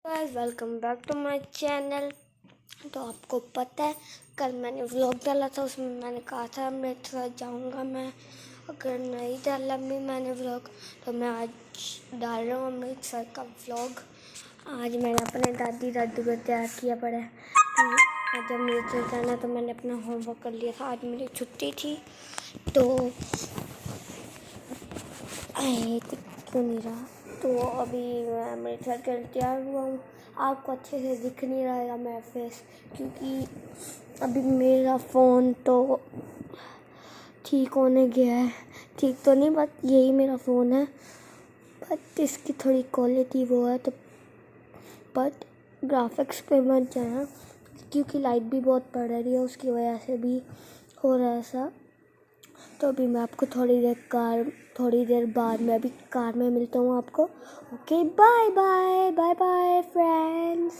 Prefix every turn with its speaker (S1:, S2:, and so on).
S1: Guys welcome back to my channel. तो आपको पता है कल मैंने व्लॉग डाला था, उसमें मैंने कहा था अमृतसर जाऊंगा मैं। अगर नहीं डाला भी मैंने व्लॉग तो मैं आज डाल रहा हूँ अमृतसर का व्लॉग। आज मैंने अपने दादी को तैयार किया पड़ा है कि आज अमृतसर जाना, तो मैंने अपना होमवर्क कर लिया था। आज मेरी छुट्टी थी तो क्यों नहीं रहा, तो अभी मैं अमृतसर के लिए तैयार हुआ हूँ। आपको अच्छे से दिख नहीं रहेगा मेरा फेस, क्योंकि अभी मेरा फ़ोन तो ठीक होने गया है। ठीक तो नहीं, बट यही मेरा फ़ोन है, बट इसकी थोड़ी क्वालिटी वो है तो, बट ग्राफिक्स पे मत जाना क्योंकि लाइट भी बहुत पड़ रही है, उसकी वजह से भी हो रहा है ऐसा। तो अभी मैं आपको थोड़ी देर बाद मैं अभी कार में मिलता हूँ आपको। Okay, bye bye bye bye friends.